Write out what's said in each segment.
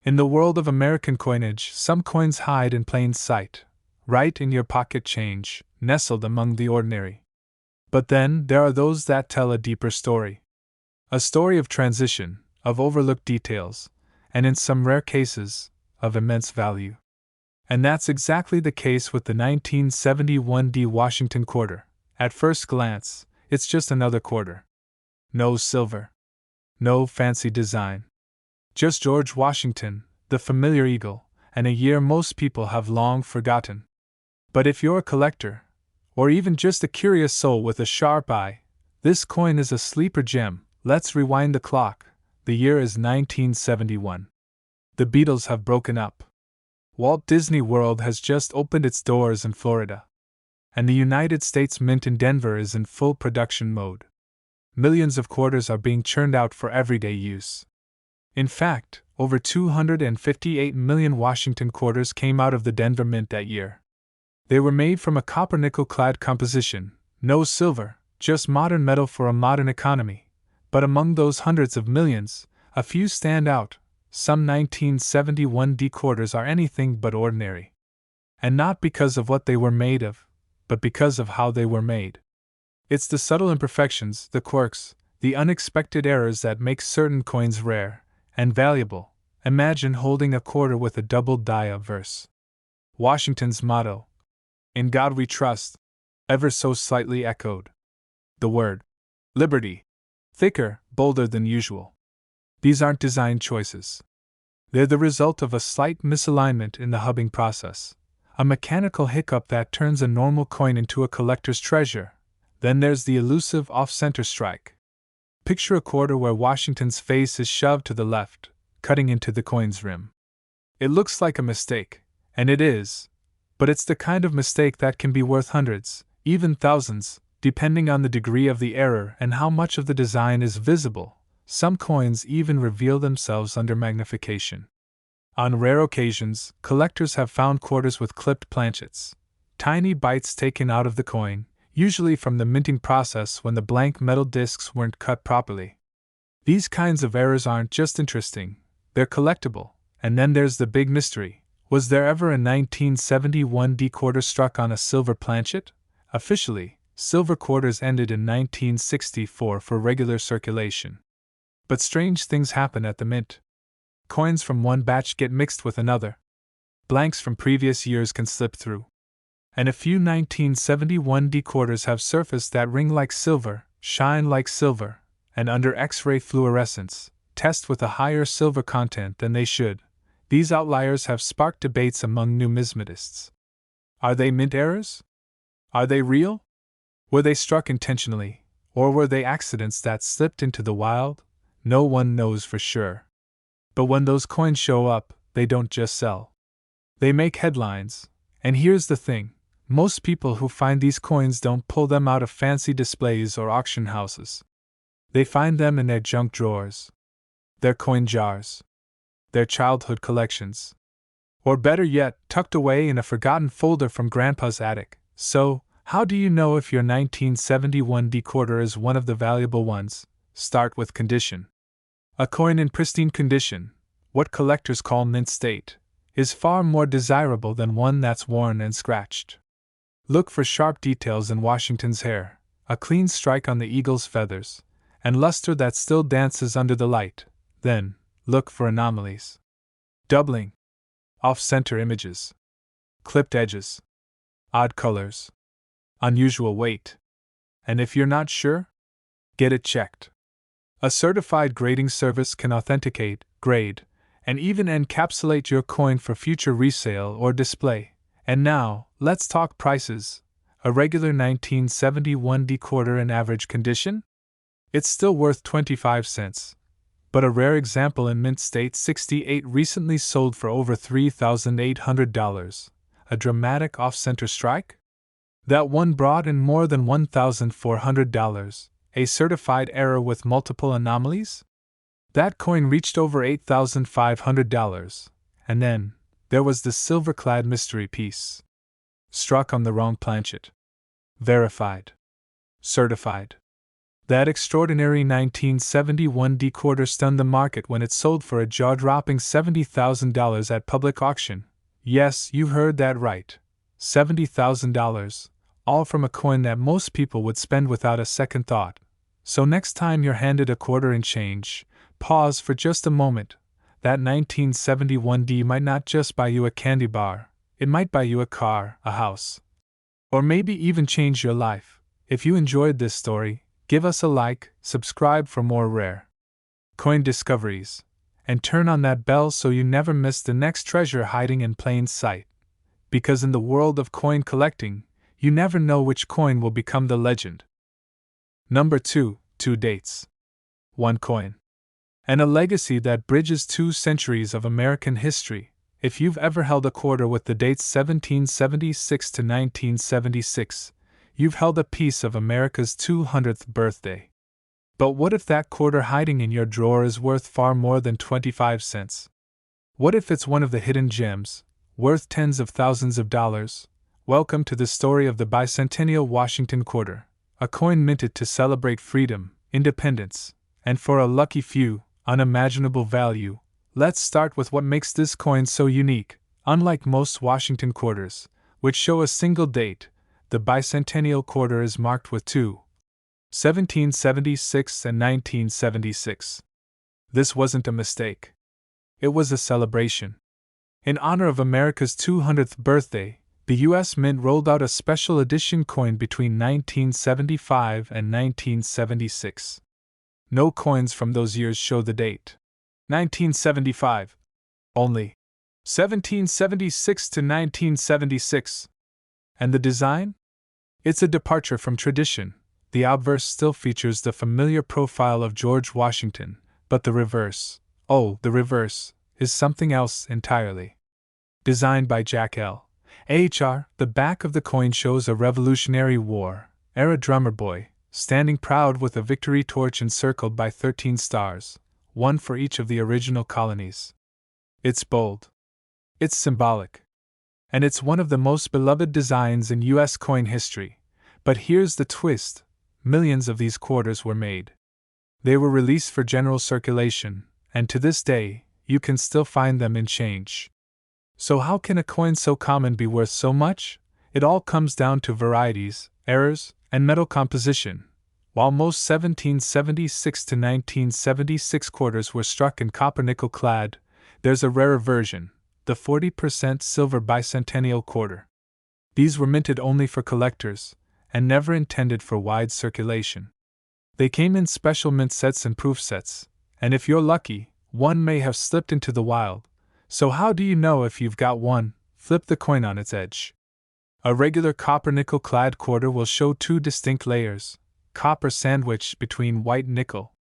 In the world of American coinage, some coins hide in plain sight, right in your pocket change, nestled among the ordinary. But then there are those that tell a deeper story. A story of transition, of overlooked details, and in some rare cases, of immense value. And that's exactly the case with the 1971 D Washington quarter. At first glance, it's just another quarter. No silver. No fancy design. Just George Washington, the familiar eagle, and a year most people have long forgotten. But if you're a collector, or even just a curious soul with a sharp eye, this coin is a sleeper gem. Let's rewind the clock. The year is 1971. The Beatles have broken up. Walt Disney World has just opened its doors in Florida. And the United States Mint in Denver is in full production mode. Millions of quarters are being churned out for everyday use. In fact, over 258 million Washington quarters came out of the Denver Mint that year. They were made from a copper-nickel-clad composition, no silver, just modern metal for a modern economy. But among those hundreds of millions, a few stand out. Some 1971 D quarters are anything but ordinary. And not because of what they were made of, but because of how they were made. It's the subtle imperfections, the quirks, the unexpected errors that make certain coins rare and valuable. Imagine holding a quarter with a doubled die of verse. Washington's motto, "In God we trust," ever so slightly echoed. The word, "liberty," thicker, bolder than usual. These aren't design choices. They're the result of a slight misalignment in the hubbing process, a mechanical hiccup that turns a normal coin into a collector's treasure. Then there's the elusive off-center strike. Picture a quarter where Washington's face is shoved to the left, cutting into the coin's rim. It looks like a mistake, and it is, but it's the kind of mistake that can be worth hundreds, even thousands, depending on the degree of the error and how much of the design is visible. Some coins even reveal themselves under magnification. On rare occasions, collectors have found quarters with clipped planchets, tiny bites taken out of the coin, usually from the minting process when the blank metal discs weren't cut properly. These kinds of errors aren't just interesting, they're collectible. And then there's the big mystery. Was there ever a 1971 D quarter struck on a silver planchet? Officially, silver quarters ended in 1964 for regular circulation. But strange things happen at the mint. Coins from one batch get mixed with another. Blanks from previous years can slip through. And a few 1971 D quarters have surfaced that ring like silver, shine like silver, and under X-ray fluorescence, test with a higher silver content than they should. These outliers have sparked debates among numismatists. Are they mint errors? Are they real? Were they struck intentionally, or were they accidents that slipped into the wild? No one knows for sure. But when those coins show up, they don't just sell. They make headlines. And here's the thing. Most people who find these coins don't pull them out of fancy displays or auction houses. They find them in their junk drawers, their coin jars, their childhood collections. Or better yet, tucked away in a forgotten folder from Grandpa's attic. So, how do you know if your 1971 D quarter is one of the valuable ones? Start with condition. A coin in pristine condition, what collectors call mint state, is far more desirable than one that's worn and scratched. Look for sharp details in Washington's hair, a clean strike on the eagle's feathers, and luster that still dances under the light. Then, look for anomalies. Doubling, off-center images, clipped edges, odd colors, unusual weight. And if you're not sure, get it checked. A certified grading service can authenticate, grade, and even encapsulate your coin for future resale or display. And now, let's talk prices. A regular 1971 D quarter in average condition? It's still worth 25 cents. But a rare example in mint state 68 recently sold for over $3,800. A dramatic off-center strike? That one brought in more than $1,400. A certified error with multiple anomalies? That coin reached over $8,500. And then, there was the silver-clad mystery piece. Struck on the wrong planchet. Verified. Certified. That extraordinary 1971 quarter stunned the market when it sold for a jaw-dropping $70,000 at public auction. Yes, you heard that right. $70,000, all from a coin that most people would spend without a second thought. So next time you're handed a quarter in change, pause for just a moment. That 1971 might not just buy you a candy bar, it might buy you a car, a house, or maybe even change your life. If you enjoyed this story, give us a like, subscribe for more rare coin discoveries, and turn on that bell so you never miss the next treasure hiding in plain sight. Because in the world of coin collecting, you never know which coin will become the legend. Number 2, 2 dates. 1 coin. And a legacy that bridges 2 centuries of American history. If you've ever held a quarter with the dates 1776 to 1976, you've held a piece of America's 200th birthday. But what if that quarter hiding in your drawer is worth far more than 25 cents? What if it's one of the hidden gems, worth tens of thousands of dollars? Welcome to the story of the Bicentennial Washington quarter, a coin minted to celebrate freedom, independence, and for a lucky few, unimaginable value. Let's start with what makes this coin so unique. Unlike most Washington quarters, which show a single date, the Bicentennial quarter is marked with 2. 1776 and 1976. This wasn't a mistake. It was a celebration. In honor of America's 200th birthday, the U.S. Mint rolled out a special edition coin between 1975 and 1976. No coins from those years show the date. 1975. Only. 1776 to 1976. And the design? It's a departure from tradition. The obverse still features the familiar profile of George Washington, but the reverse, the reverse, is something else entirely. Designed by Jack L. H.R., the back of the coin shows a Revolutionary War-era drummer boy, standing proud with a victory torch encircled by 13 stars, one for each of the original colonies. It's bold. It's symbolic. And it's one of the most beloved designs in U.S. coin history. But here's the twist. Millions of these quarters were made. They were released for general circulation, and to this day, you can still find them in change. So how can a coin so common be worth so much? It all comes down to varieties, errors, and metal composition. While most 1776 to 1976 quarters were struck in copper-nickel clad, there's a rarer version, the 40% silver Bicentennial quarter. These were minted only for collectors, and never intended for wide circulation. They came in special mint sets and proof sets, and if you're lucky, one may have slipped into the wild. So how do you know if you've got one? Flip the coin on its edge. A regular copper-nickel clad quarter will show 2 distinct layers, copper sandwiched between white nickel.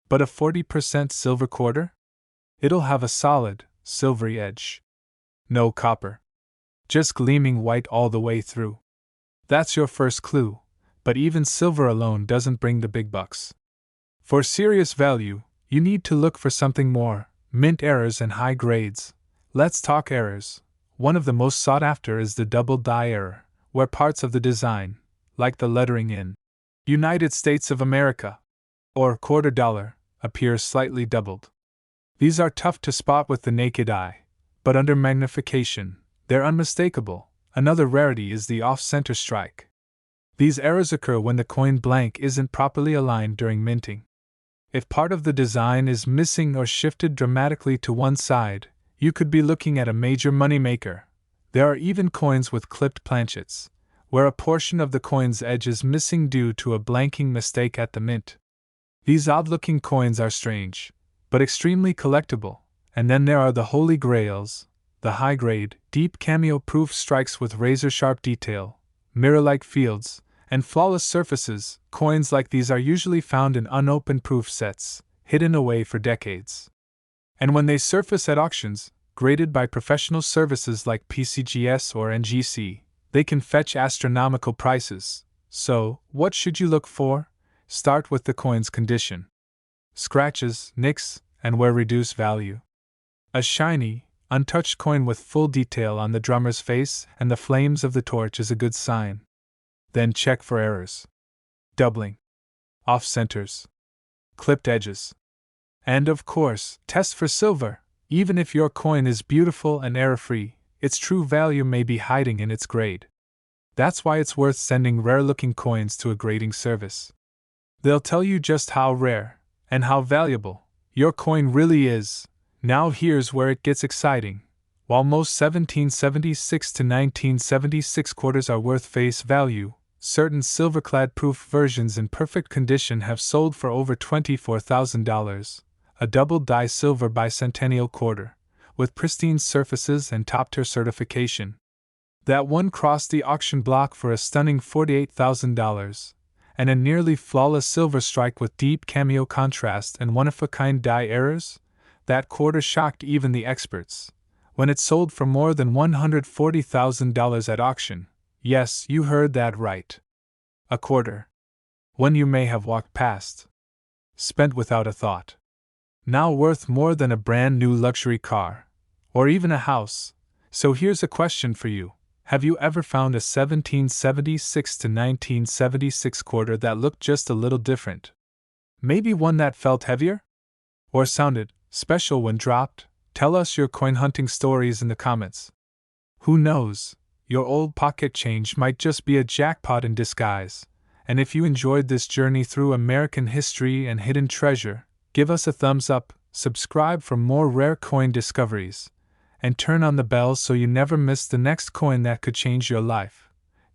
But a 40% silver quarter? It'll have a solid, silvery edge. No copper. Just gleaming white all the way through. That's your first clue, but even silver alone doesn't bring the big bucks. For serious value, you need to look for something more, mint errors and high grades. Let's talk errors. One of the most sought after is the double die error, where parts of the design, like the lettering in United States of America or quarter dollar, appear slightly doubled. These are tough to spot with the naked eye, but under magnification, they're unmistakable. Another rarity is the off-center strike. These errors occur when the coin blank isn't properly aligned during minting. If part of the design is missing or shifted dramatically to one side, you could be looking at a major moneymaker. There are even coins with clipped planchets, where a portion of the coin's edge is missing due to a blanking mistake at the mint. These odd-looking coins are strange, but extremely collectible. And then there are the holy grails, the high-grade, deep cameo-proof strikes with razor-sharp detail, mirror-like fields, and flawless surfaces. Coins like these are usually found in unopened proof sets, hidden away for decades. And when they surface at auctions, graded by professional services like PCGS or NGC, they can fetch astronomical prices. So, what should you look for? Start with the coin's condition. Scratches, nicks, and where reduced value. A shiny, untouched coin with full detail on the drummer's face and the flames of the torch is a good sign. Then check for errors. Doubling. off centers, clipped edges. And of course, test for silver. Even if your coin is beautiful and error-free, its true value may be hiding in its grade. That's why it's worth sending rare-looking coins to a grading service. They'll tell you just how rare and how valuable your coin really is. Now here's where it gets exciting. While most 1776 to 1976 quarters are worth face value, certain silver-clad proof versions in perfect condition have sold for over $24,000. A double-die silver bicentennial quarter, with pristine surfaces and top-tier certification. That one crossed the auction block for a stunning $48,000, and a nearly flawless silver strike with deep cameo contrast and one-of-a-kind die errors. That quarter shocked even the experts, when it sold for more than $140,000 at auction. Yes, you heard that right. A quarter. One you may have walked past. Spent without a thought. Now worth more than a brand new luxury car, or even a house. So here's a question for you. Have you ever found a 1776 to 1976 quarter that looked just a little different? Maybe one that felt heavier? Or sounded special when dropped? Tell us your coin hunting stories in the comments. Who knows? Your old pocket change might just be a jackpot in disguise. And if you enjoyed this journey through American history and hidden treasure, give us a thumbs up, subscribe for more rare coin discoveries, and turn on the bell so you never miss the next coin that could change your life.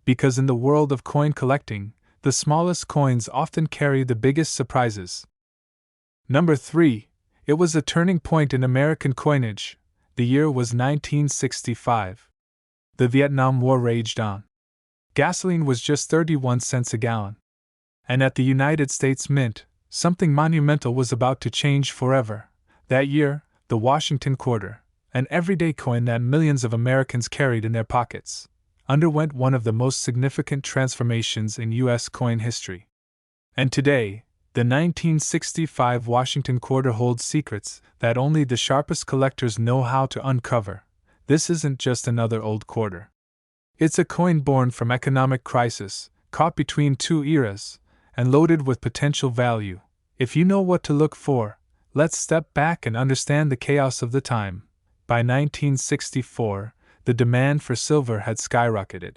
Because in the world of coin collecting, the smallest coins often carry the biggest surprises. Number 3. It was a turning point in American coinage. The year was 1965. The Vietnam War raged on. Gasoline was just 31 cents a gallon. And at the United States Mint, something monumental was about to change forever. That year, the Washington quarter, an everyday coin that millions of Americans carried in their pockets, underwent one of the most significant transformations in U.S. coin history. And today, the 1965 Washington quarter holds secrets that only the sharpest collectors know how to uncover. This isn't just another old quarter. It's a coin born from economic crisis, caught between two eras, and loaded with potential value. If you know what to look for, let's step back and understand the chaos of the time. By 1964, the demand for silver had skyrocketed.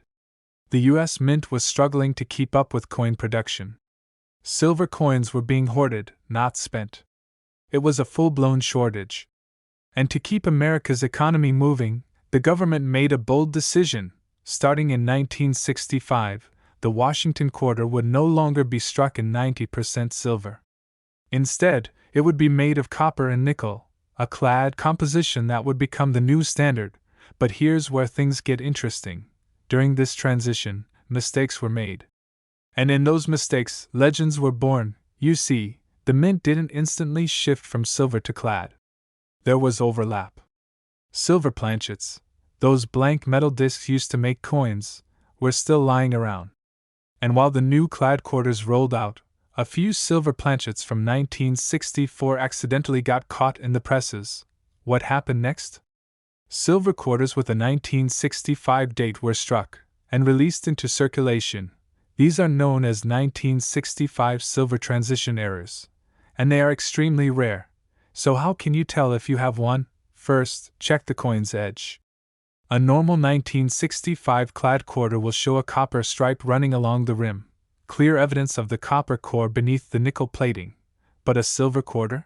The U.S. Mint was struggling to keep up with coin production. Silver coins were being hoarded, not spent. It was a full-blown shortage. And to keep America's economy moving, the government made a bold decision. Starting in 1965, the Washington quarter would no longer be struck in 90% silver. Instead, it would be made of copper and nickel, a clad composition that would become the new standard. But here's where things get interesting. During this transition, mistakes were made. And in those mistakes, legends were born. You see, the mint didn't instantly shift from silver to clad. There was overlap. Silver planchets, those blank metal discs used to make coins, were still lying around. And while the new clad quarters rolled out, a few silver planchets from 1964 accidentally got caught in the presses. What happened next? Silver quarters with a 1965 date were struck and released into circulation. These are known as 1965 silver transition errors, and they are extremely rare. So how can you tell if you have one? First, check the coin's edge. A normal 1965 clad quarter will show a copper stripe running along the rim, clear evidence of the copper core beneath the nickel plating. But a silver quarter?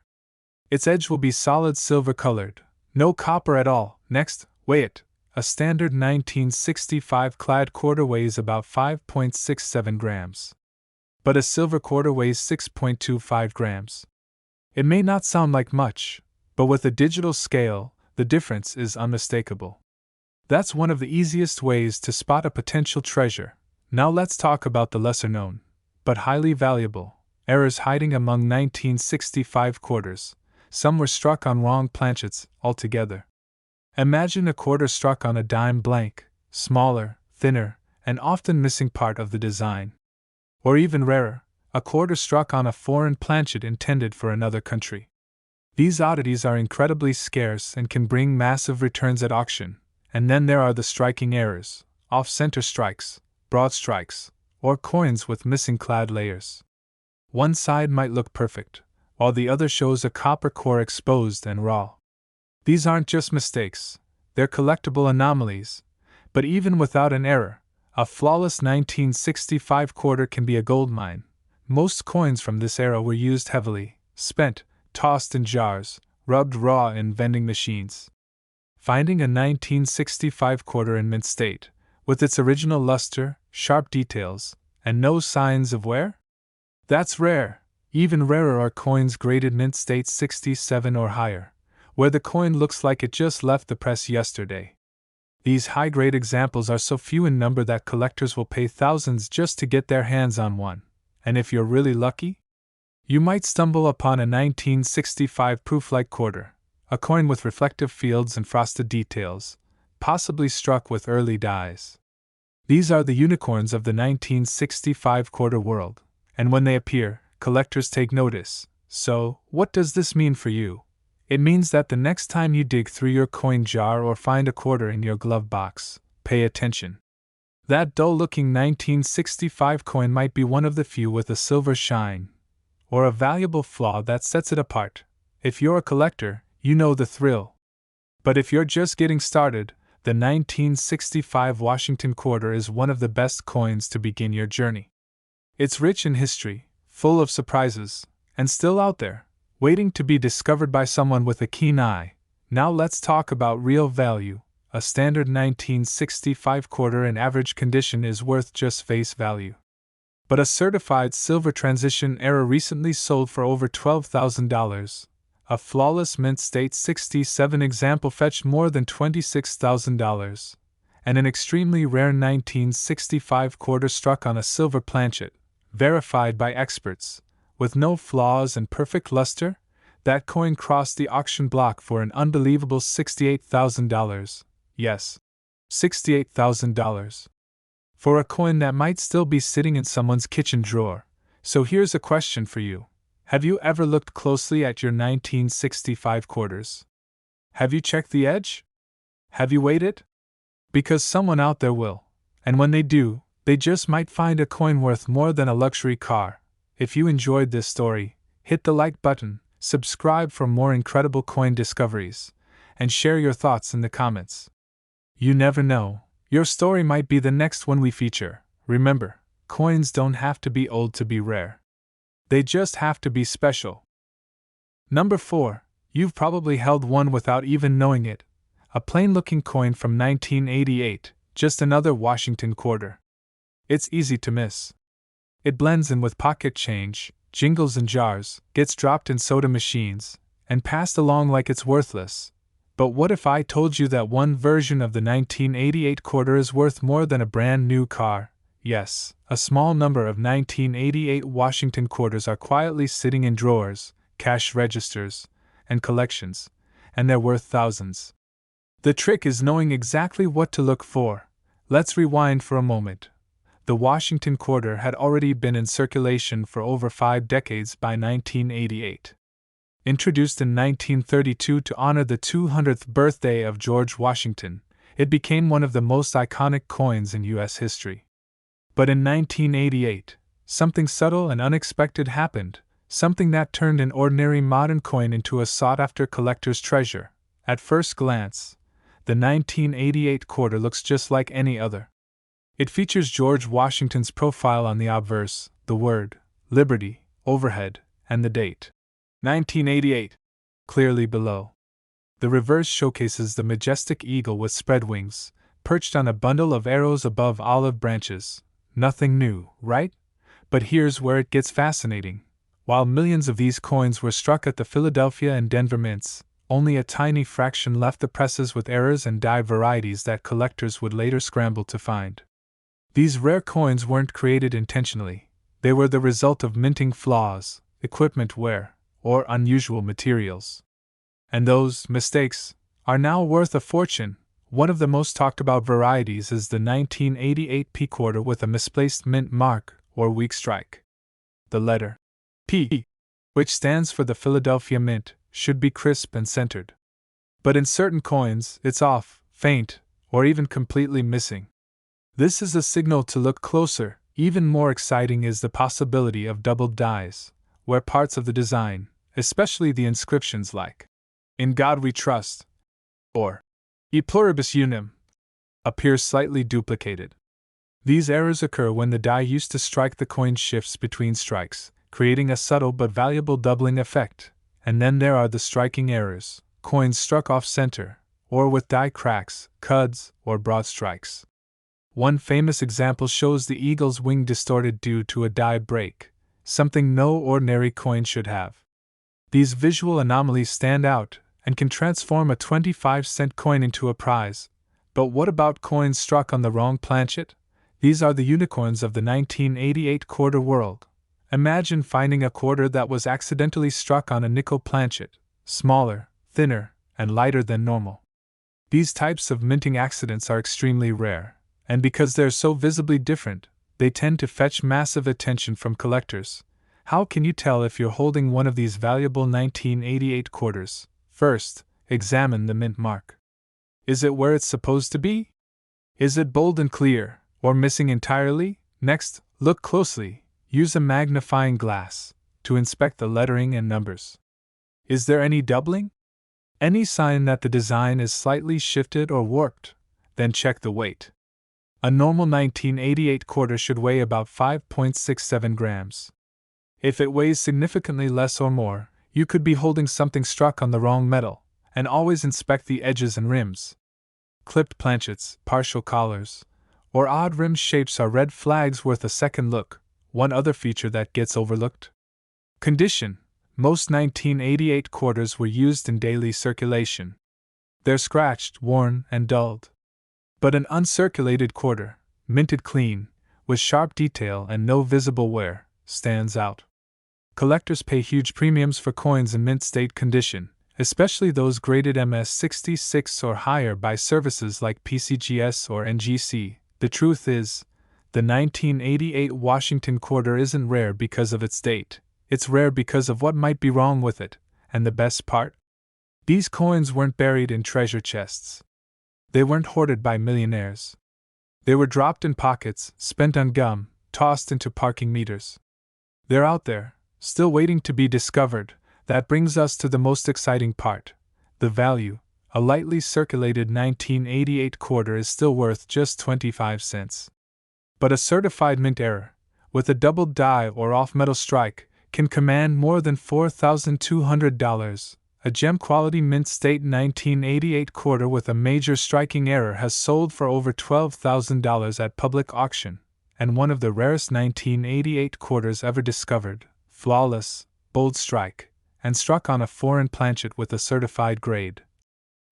Its edge will be solid silver colored, no copper at all. Next, weigh it. A standard 1965 clad quarter weighs about 5.67 grams. But a silver quarter weighs 6.25 grams. It may not sound like much, but with a digital scale, the difference is unmistakable. That's one of the easiest ways to spot a potential treasure. Now let's talk about the lesser known, but highly valuable, errors hiding among 1965 quarters. Some were struck on wrong planchets altogether. Imagine a quarter struck on a dime blank, smaller, thinner, and often missing part of the design. Or even rarer, a quarter struck on a foreign planchet intended for another country. These oddities are incredibly scarce and can bring massive returns at auction. And then there are the striking errors, off-center strikes, broad strikes, or coins with missing clad layers. One side might look perfect, while the other shows a copper core exposed and raw. These aren't just mistakes, they're collectible anomalies. But even without an error, a flawless 1965 quarter can be a goldmine. Most coins from this era were used heavily, spent, tossed in jars, rubbed raw in vending machines. Finding a 1965 quarter in mint state, with its original luster, sharp details, and no signs of wear? That's rare. Even rarer are coins graded mint state 67 or higher, where the coin looks like it just left the press yesterday. These high-grade examples are so few in number that collectors will pay thousands just to get their hands on one, and if you're really lucky, you might stumble upon a 1965 proof-like quarter, a coin with reflective fields and frosted details, possibly struck with early dyes. These are the unicorns of the 1965 quarter world, and when they appear, collectors take notice. So, what does this mean for you? It means that the next time you dig through your coin jar or find a quarter in your glove box, pay attention. That dull-looking 1965 coin might be one of the few with a silver shine, or a valuable flaw that sets it apart. If you're a collector, you know the thrill. But if you're just getting started, the 1965 Washington quarter is one of the best coins to begin your journey. It's rich in history, full of surprises, and still out there, waiting to be discovered by someone with a keen eye. Now let's talk about real value. A standard 1965 quarter in average condition is worth just face value. But a certified silver transition era recently sold for over $12,000. A flawless mint state 67 example fetched more than $26,000. And an extremely rare 1965 quarter struck on a silver planchet, verified by experts, with no flaws and perfect luster, that coin crossed the auction block for an unbelievable $68,000. Yes, $68,000. For a coin that might still be sitting in someone's kitchen drawer. So here's a question for you. Have you ever looked closely at your 1965 quarters? Have you checked the edge? Have you weighed it? Because someone out there will. And when they do, they just might find a coin worth more than a luxury car. If you enjoyed this story, hit the like button, subscribe for more incredible coin discoveries, and share your thoughts in the comments. You never know, your story might be the next one we feature. Remember, coins don't have to be old to be rare. They just have to be special. Number 4. You've probably held one without even knowing it. A plain-looking coin from 1988, just another Washington quarter. It's easy to miss. It blends in with pocket change, jingles in jars, gets dropped in soda machines, and passed along like it's worthless. But what if I told you that one version of the 1988 quarter is worth more than a brand new car? Yes, a small number of 1988 Washington quarters are quietly sitting in drawers, cash registers, and collections, and they're worth thousands. The trick is knowing exactly what to look for. Let's rewind for a moment. The Washington quarter had already been in circulation for over 5 decades by 1988. Introduced in 1932 to honor the 200th birthday of George Washington, it became one of the most iconic coins in U.S. history. But in 1988, something subtle and unexpected happened, something that turned an ordinary modern coin into a sought-after collector's treasure. At first glance, the 1988 quarter looks just like any other. It features George Washington's profile on the obverse, the word, Liberty, overhead, and the date, 1988, clearly below. The reverse showcases the majestic eagle with spread wings, perched on a bundle of arrows above olive branches. Nothing new, right? But here's where it gets fascinating. While millions of these coins were struck at the Philadelphia and Denver mints, only a tiny fraction left the presses with errors and die varieties that collectors would later scramble to find. These rare coins weren't created intentionally. They were the result of minting flaws, equipment wear, or unusual materials. And those mistakes are now worth a fortune. One of the most talked about varieties is the 1988 P quarter with a misplaced mint mark or weak strike. The letter P, which stands for the Philadelphia Mint, should be crisp and centered. But in certain coins, it's off, faint, or even completely missing. This is a signal to look closer. Even more exciting is the possibility of doubled dies, where parts of the design, especially the inscriptions like, "In God We Trust," or "E Pluribus Unum," appear slightly duplicated. These errors occur when the die used to strike the coin shifts between strikes, creating a subtle but valuable doubling effect. And then there are the striking errors, coins struck off center, or with die cracks, cuds, or broad strikes. One famous example shows the eagle's wing distorted due to a die break, something no ordinary coin should have. These visual anomalies stand out and can transform a 25-cent coin into a prize. But what about coins struck on the wrong planchet? These are the unicorns of the 1988 quarter world. Imagine finding a quarter that was accidentally struck on a nickel planchet, smaller, thinner, and lighter than normal. These types of minting accidents are extremely rare, and because they're so visibly different, they tend to fetch massive attention from collectors. How can you tell if you're holding one of these valuable 1988 quarters? First, examine the mint mark. Is it where it's supposed to be? Is it bold and clear, or missing entirely? Next, look closely. Use a magnifying glass to inspect the lettering and numbers. Is there any doubling? Any sign that the design is slightly shifted or warped? Then check the weight. A normal 1988 quarter should weigh about 5.67 grams. If it weighs significantly less or more, you could be holding something struck on the wrong metal, and always inspect the edges and rims. Clipped planchets, partial collars, or odd rim shapes are red flags worth a second look. One other feature that gets overlooked? Condition. Most 1988 quarters were used in daily circulation. They're scratched, worn, and dulled. But an uncirculated quarter, minted clean, with sharp detail and no visible wear, stands out. Collectors pay huge premiums for coins in mint state condition, especially those graded MS66 or higher by services like PCGS or NGC. The truth is, the 1988 Washington quarter isn't rare because of its date, it's rare because of what might be wrong with it, and the best part? These coins weren't buried in treasure chests. They weren't hoarded by millionaires. They were dropped in pockets, spent on gum, tossed into parking meters. They're out there, still waiting to be discovered. That brings us to the most exciting part, the value. A lightly circulated 1988 quarter is still worth just 25 cents. But a certified mint error, with a doubled die or off-metal strike, can command more than $4,200. A gem-quality mint state 1988 quarter with a major striking error has sold for over $12,000 at public auction, and one of the rarest 1988 quarters ever discovered, flawless, bold strike, and struck on a foreign planchet with a certified grade.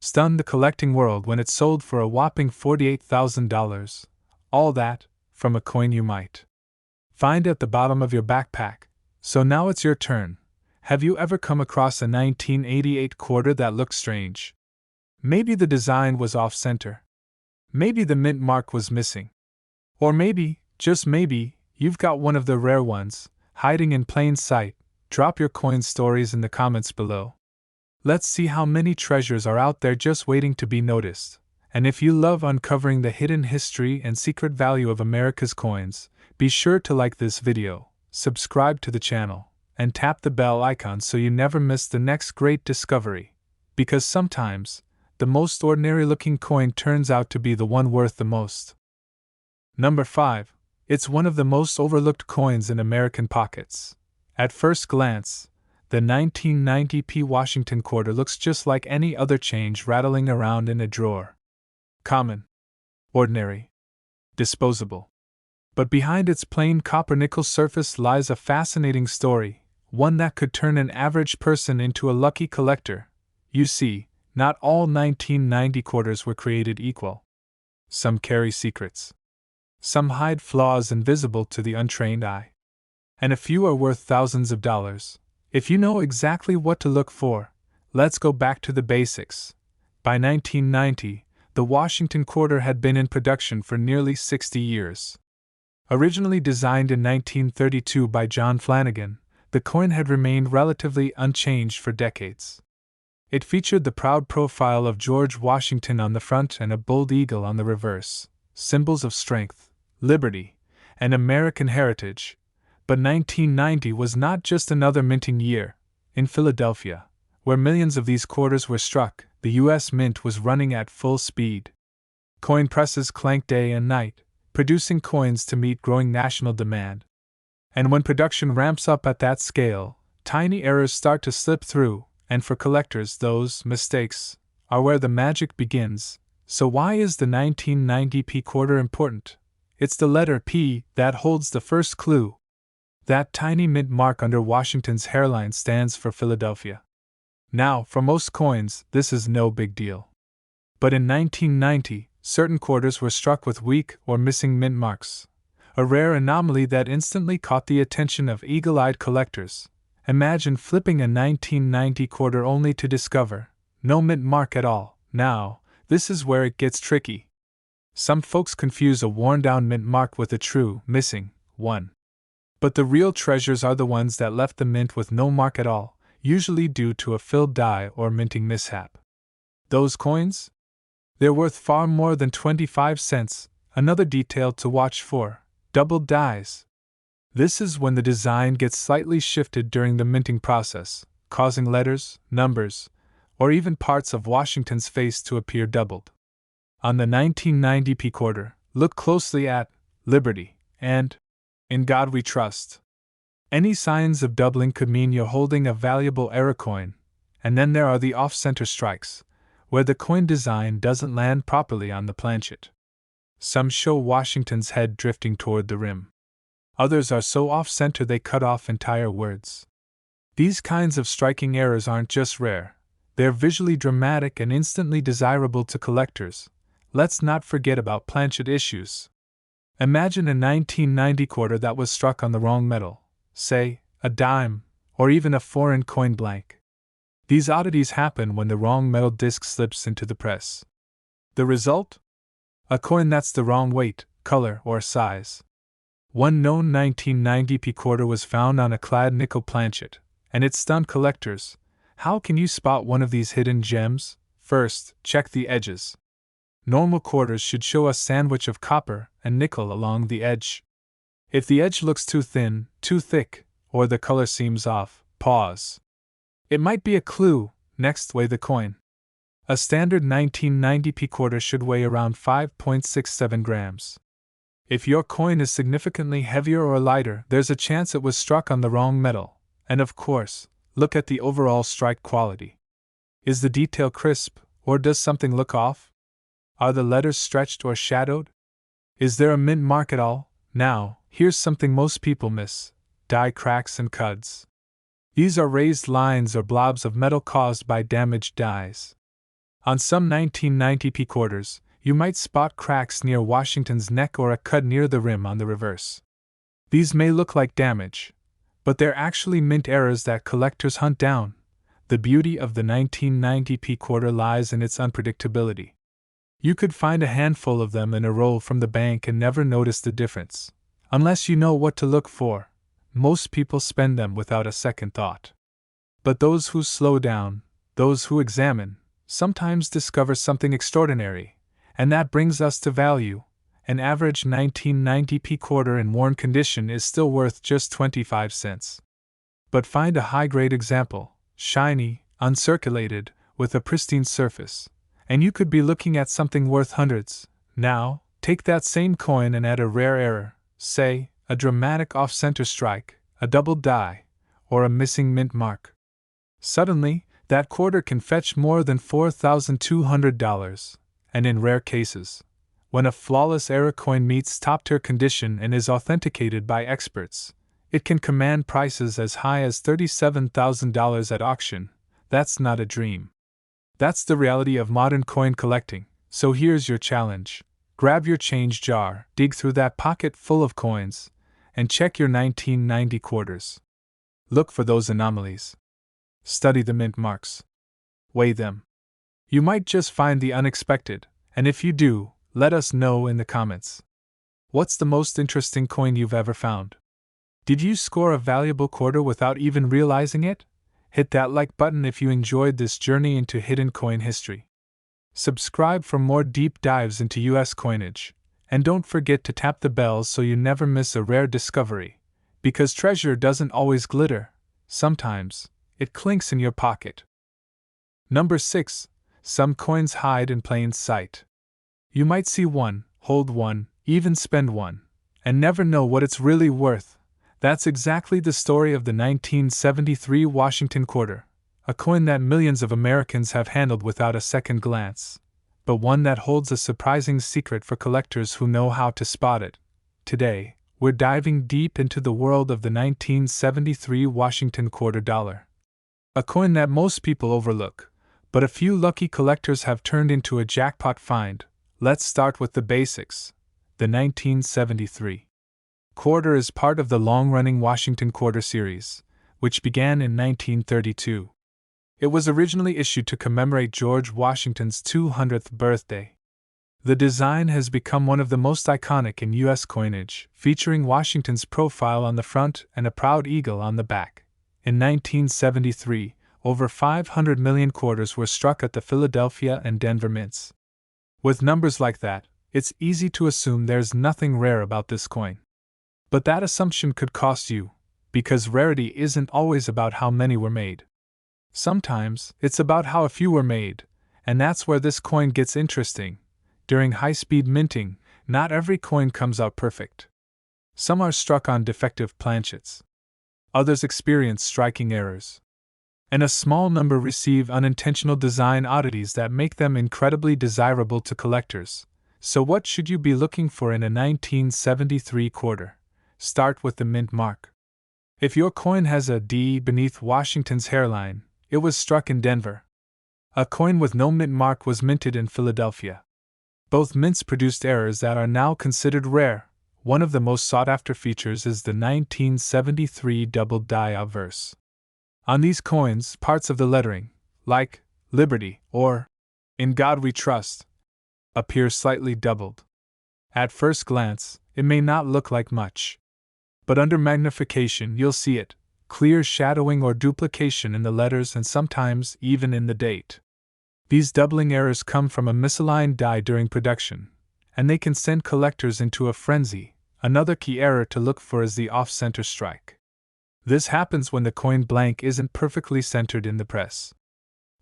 Stunned the collecting world when it sold for a whopping $48,000. All that, from a coin you might find at the bottom of your backpack. So now it's your turn. Have you ever come across a 1988 quarter that looked strange? Maybe the design was off-center. Maybe the mint mark was missing. Or maybe, just maybe, you've got one of the rare ones, hiding in plain sight. Drop your coin stories in the comments below. Let's see how many treasures are out there just waiting to be noticed. And if you love uncovering the hidden history and secret value of America's coins, be sure to like this video, subscribe to the channel, and tap the bell icon so you never miss the next great discovery. Because sometimes, the most ordinary looking coin turns out to be the one worth the most. Number 5. It's one of the most overlooked coins in American pockets. At first glance, the 1990p Washington quarter looks just like any other change rattling around in a drawer. Common, ordinary, disposable. But behind its plain copper-nickel surface lies a fascinating story, one that could turn an average person into a lucky collector. You see, not all 1990 quarters were created equal. Some carry secrets. Some hide flaws invisible to the untrained eye. And a few are worth thousands of dollars. If you know exactly what to look for, let's go back to the basics. By 1990, the Washington quarter had been in production for nearly 60 years. Originally designed in 1932 by John Flanagan, the coin had remained relatively unchanged for decades. It featured the proud profile of George Washington on the front and a bold eagle on the reverse, symbols of strength, liberty, an American heritage. But 1990 was not just another minting year. In Philadelphia, where millions of these quarters were struck, the U.S. Mint was running at full speed. Coin presses clanked day and night, producing coins to meet growing national demand. And when production ramps up at that scale, tiny errors start to slip through, and for collectors, those mistakes are where the magic begins. So why is the 1990 P quarter important? It's the letter P that holds the first clue. That tiny mint mark under Washington's hairline stands for Philadelphia. Now, for most coins, this is no big deal. But in 1990, certain quarters were struck with weak or missing mint marks, a rare anomaly that instantly caught the attention of eagle-eyed collectors. Imagine flipping a 1990 quarter only to discover no mint mark at all. Now, this is where it gets tricky. Some folks confuse a worn-down mint mark with a true, missing one. But the real treasures are the ones that left the mint with no mark at all, usually due to a filled die or minting mishap. Those coins? They're worth far more than 25 cents. Another detail to watch for: doubled dies. This is when the design gets slightly shifted during the minting process, causing letters, numbers, or even parts of Washington's face to appear doubled. On the 1990 P quarter, look closely at Liberty and In God We Trust. Any signs of doubling could mean you're holding a valuable error coin. And then there are the off-center strikes, where the coin design doesn't land properly on the planchet. Some show Washington's head drifting toward the rim. Others are so off-center they cut off entire words. These kinds of striking errors aren't just rare, they're visually dramatic and instantly desirable to collectors. Let's not forget about planchet issues. Imagine a 1990 quarter that was struck on the wrong metal, say, a dime, or even a foreign coin blank. These oddities happen when the wrong metal disc slips into the press. The result? A coin that's the wrong weight, color, or size. One known 1990 P quarter was found on a clad nickel planchet, and it stunned collectors. How can you spot one of these hidden gems? First, check the edges. Normal quarters should show a sandwich of copper and nickel along the edge. If the edge looks too thin, too thick, or the color seems off, pause. It might be a clue. Next, weigh the coin. A standard 1990 P quarter should weigh around 5.67 grams. If your coin is significantly heavier or lighter, there's a chance it was struck on the wrong metal. And of course, look at the overall strike quality. Is the detail crisp, or does something look off? Are the letters stretched or shadowed? Is there a mint mark at all? Now, here's something most people miss: die cracks and cuds. These are raised lines or blobs of metal caused by damaged dies. On some 1990 P quarters, you might spot cracks near Washington's neck or a cut near the rim on the reverse. These may look like damage, but they're actually mint errors that collectors hunt down. The beauty of the 1990 P quarter lies in its unpredictability. You could find a handful of them in a roll from the bank and never notice the difference. Unless you know what to look for, most people spend them without a second thought. But those who slow down, those who examine, sometimes discover something extraordinary. And that brings us to value. An average 1990 P quarter in worn condition is still worth just 25 cents. But find a high-grade example, shiny, uncirculated, with a pristine surface, and you could be looking at something worth hundreds. Now, take that same coin and add a rare error, say, a dramatic off-center strike, a doubled die, or a missing mint mark. Suddenly, that quarter can fetch more than $4,200, and in rare cases, when a flawless error coin meets top-tier condition and is authenticated by experts, it can command prices as high as $37,000 at auction. That's not a dream. That's the reality of modern coin collecting. So here's your challenge. Grab your change jar, dig through that pocket full of coins, and check your 1990 quarters. Look for those anomalies. Study the mint marks. Weigh them. You might just find the unexpected, and if you do, let us know in the comments. What's the most interesting coin you've ever found? Did you score a valuable quarter without even realizing it? Hit that like button if you enjoyed this journey into hidden coin history. Subscribe for more deep dives into US coinage, And don't forget to tap the bell so you never miss a rare discovery, because treasure doesn't always glitter, sometimes it clinks in your pocket. Number 6. Some coins hide in plain sight. You might see one, hold one, even spend one, and never know what it's really worth. That's exactly the story of the 1973 Washington quarter, a coin that millions of Americans have handled without a second glance, but one that holds a surprising secret for collectors who know how to spot it. Today, we're diving deep into the world of the 1973 Washington quarter dollar. A coin that most people overlook, but a few lucky collectors have turned into a jackpot find. Let's start with the basics. The 1973 quarter is part of the long-running Washington quarter series, which began in 1932. It was originally issued to commemorate George Washington's 200th birthday. The design has become one of the most iconic in U.S. coinage, featuring Washington's profile on the front and a proud eagle on the back. In 1973, over 500 million quarters were struck at the Philadelphia and Denver mints. With numbers like that, it's easy to assume there's nothing rare about this coin. But that assumption could cost you, because rarity isn't always about how many were made. Sometimes, it's about how a few were made, and that's where this coin gets interesting. During high-speed minting, not every coin comes out perfect. Some are struck on defective planchets. Others experience striking errors. And a small number receive unintentional design oddities that make them incredibly desirable to collectors. So what should you be looking for in a 1973 quarter? Start with the mint mark. If your coin has a D beneath Washington's hairline, it was struck in Denver. A coin with no mint mark was minted in Philadelphia. Both mints produced errors that are now considered rare. One of the most sought-after features is the 1973 double die obverse. On these coins, parts of the lettering, like Liberty or In God We Trust, appear slightly doubled. At first glance, it may not look like much. But under magnification, you'll see it, clear shadowing or duplication in the letters and sometimes even in the date. These doubling errors come from a misaligned die during production, and they can send collectors into a frenzy. Another key error to look for is the off-center strike. This happens when the coin blank isn't perfectly centered in the press.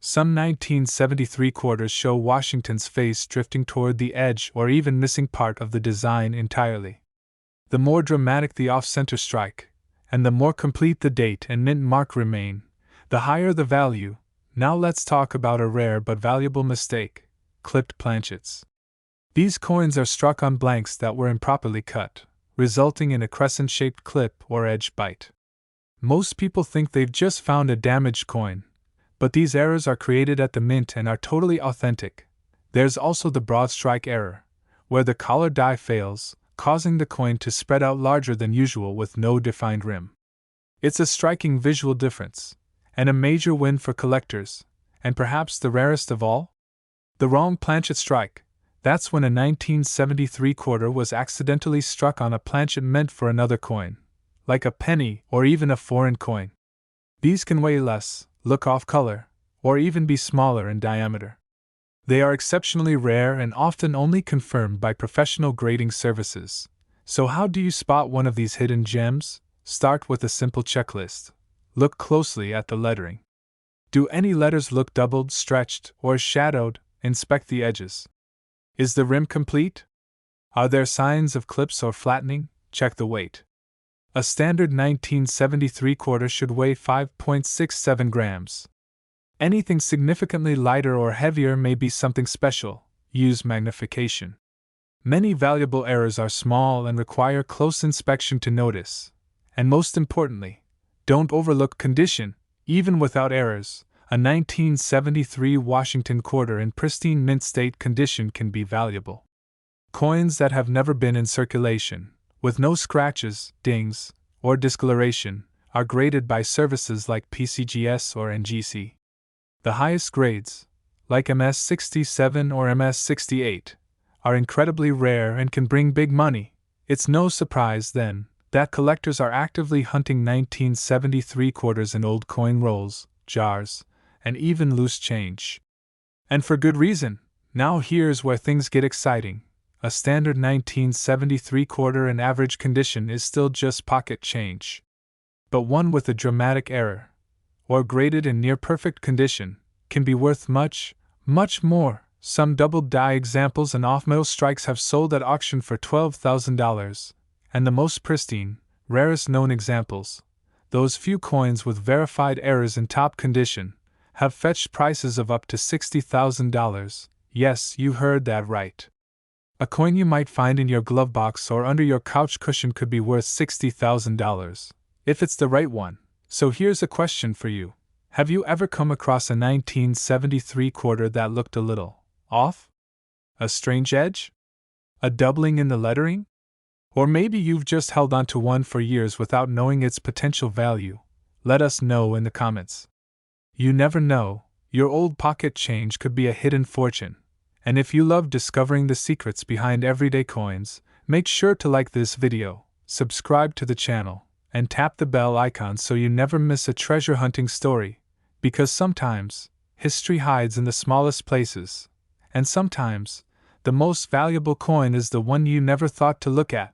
Some 1973 quarters show Washington's face drifting toward the edge or even missing part of the design entirely. The more dramatic the off-center strike, and the more complete the date and mint mark remain, the higher the value. Now let's talk about a rare but valuable mistake: clipped planchets. These coins are struck on blanks that were improperly cut, resulting in a crescent-shaped clip or edge bite. Most people think they've just found a damaged coin, but these errors are created at the mint and are totally authentic. There's also the broad strike error, where the collar die fails, causing the coin to spread out larger than usual with no defined rim. It's a striking visual difference, and a major win for collectors, and perhaps the rarest of all? The wrong planchet strike. That's when a 1973 quarter was accidentally struck on a planchet meant for another coin, like a penny or even a foreign coin. These can weigh less, look off color, or even be smaller in diameter. They are exceptionally rare and often only confirmed by professional grading services. So how do you spot one of these hidden gems? Start with a simple checklist. Look closely at the lettering. Do any letters look doubled, stretched, or shadowed? Inspect the edges. Is the rim complete? Are there signs of clips or flattening? Check the weight. A standard 1973 quarter should weigh 5.67 grams. Anything significantly lighter or heavier may be something special. Use magnification. Many valuable errors are small and require close inspection to notice. And most importantly, don't overlook condition. Even without errors, a 1973 Washington quarter in pristine mint state condition can be valuable. Coins that have never been in circulation, with no scratches, dings, or discoloration, are graded by services like PCGS or NGC. The highest grades, like MS-67 or MS-68, are incredibly rare and can bring big money. It's no surprise, then, that collectors are actively hunting 1973 quarters in old coin rolls, jars, and even loose change. And for good reason. Now here's where things get exciting. A standard 1973 quarter in average condition is still just pocket change. But one with a dramatic error, or graded in near perfect condition, can be worth much, much more. Some doubled die examples and off-metal strikes have sold at auction for $12,000, and the most pristine, rarest known examples, those few coins with verified errors in top condition, have fetched prices of up to $60,000. Yes, you heard that right. A coin you might find in your glove box or under your couch cushion could be worth $60,000, if it's the right one. So here's a question for you. Have you ever come across a 1973 quarter that looked a little off? A strange edge? A doubling in the lettering? Or maybe you've just held onto one for years without knowing its potential value. Let us know in the comments. You never know, your old pocket change could be a hidden fortune. And if you love discovering the secrets behind everyday coins, make sure to like this video, subscribe to the channel, and tap the bell icon so you never miss a treasure hunting story. Because sometimes, history hides in the smallest places, and sometimes, the most valuable coin is the one you never thought to look at.